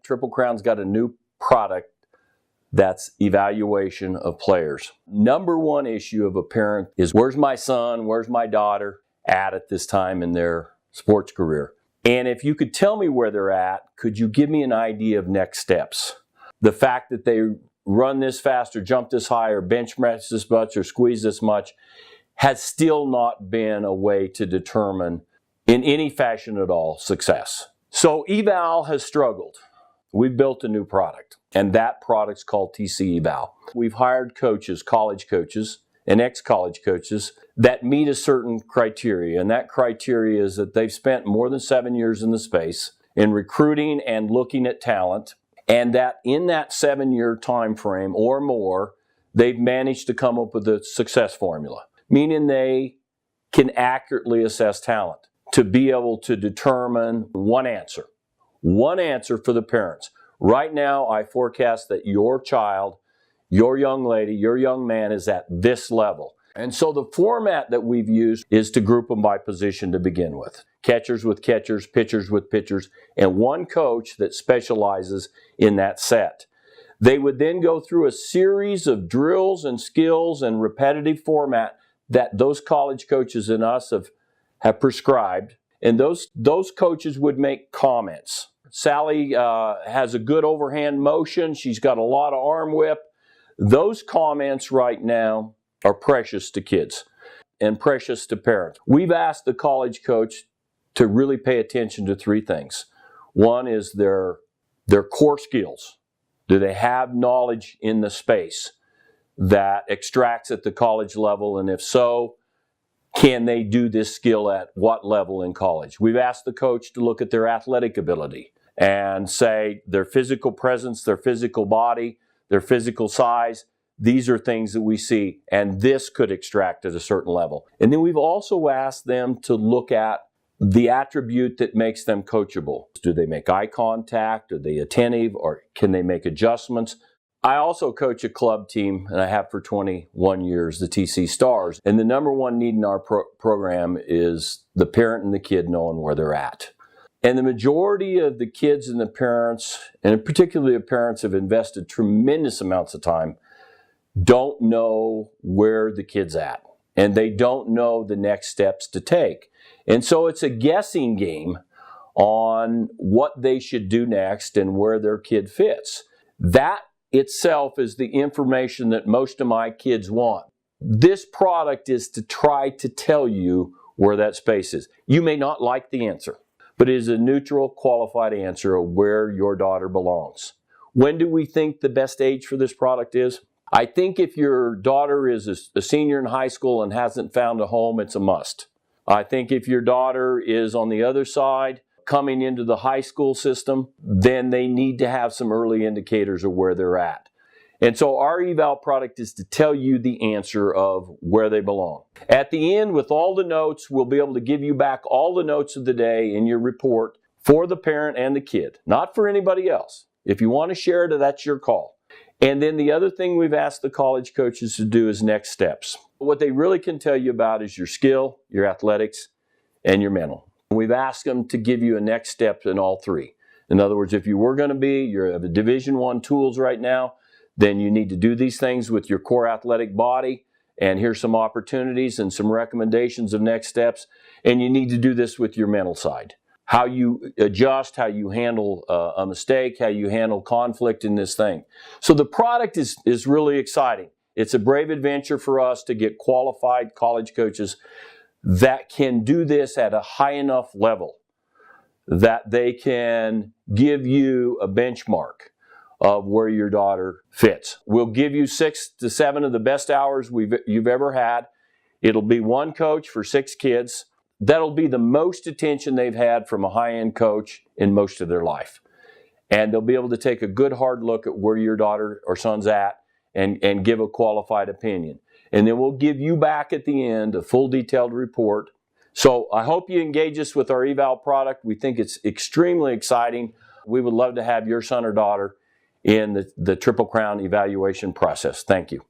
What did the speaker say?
Triple Crown's got a new product that's evaluation of players. Number one issue of a parent is, where's my son, where's my daughter at this time in their sports career? And if you could tell me where they're at, could you give me an idea of next steps? The fact that they run this fast or jump this high or bench press this much or squeeze this much has still not been a way to determine in any fashion at all success. So Eval has struggled. We've built a new product, and that product's called TC Eval. We've hired coaches, college coaches and ex-college coaches that meet a certain criteria, and that criteria is that they've spent more than 7 years in the space in recruiting and looking at talent, and that in that 7-year time frame or more, they've managed to come up with a success formula, meaning they can accurately assess talent to be able to determine one answer for the parents. Right now, I forecast that your child, your young lady, your young man is at this level. And so the format that we've used is to group them by position to begin with. Catchers with catchers, pitchers with pitchers, and one coach that specializes in that set. They would then go through a series of drills and skills and repetitive format that those college coaches and us have prescribed. And those coaches would make comments. Sally has a good overhand motion. She's got a lot of arm whip. Those comments right now are precious to kids and precious to parents. We've asked the college coach to really pay attention to three things. One is their core skills. Do they have knowledge in the space that extracts at the college level? And if so, can they do this skill at what level in college? We've asked the coach to look at their athletic ability and say their physical presence, their physical body, their physical size. These are things that we see, and this could extract at a certain level. And then we've also asked them to look at the attribute that makes them coachable. Do they make eye contact? Are they attentive? Or can they make adjustments? I also coach a club team, and I have for 21 years, the TC Stars. And the number one need in our program is the parent and the kid knowing where they're at. And the majority of the kids and the parents, and particularly the parents, have invested tremendous amounts of time, don't know where the kid's at. And they don't know the next steps to take. And so it's a guessing game on what they should do next and where their kid fits. That itself is the information that most of my kids want. This product is to try to tell you where that space is. You may not like the answer, but it is a neutral, qualified answer of where your daughter belongs. When do we think the best age for this product is? I think if your daughter is a senior in high school and hasn't found a home, it's a must. I think if your daughter is on the other side, coming into the high school system, then they need to have some early indicators of where they're at. And so our eval product is to tell you the answer of where they belong. At the end, with all the notes, we'll be able to give you back all the notes of the day in your report for the parent and the kid, not for anybody else. If you want to share it, that's your call. And then the other thing we've asked the college coaches to do is next steps. What they really can tell you about is your skill, your athletics, and your mental. We've asked them to give you a next step in all three. In other words, if you were going to be, you're at Division I tools right now, then you need to do these things with your core athletic body. And here's some opportunities and some recommendations of next steps. And you need to do this with your mental side. How you adjust, how you handle a mistake, how you handle conflict in this thing. So the product is really exciting. It's a brave adventure for us to get qualified college coaches that can do this at a high enough level that they can give you a benchmark of where your daughter fits. We'll give you 6 to 7 of the best hours you've ever had. It'll be one coach for 6 kids. That'll be the most attention they've had from a high-end coach in most of their life. And they'll be able to take a good hard look at where your daughter or son's at and give a qualified opinion. And then we'll give you back at the end a full detailed report. So I hope you engage us with our eval product. We think it's extremely exciting. We would love to have your son or daughter in the Triple Crown evaluation process. Thank you.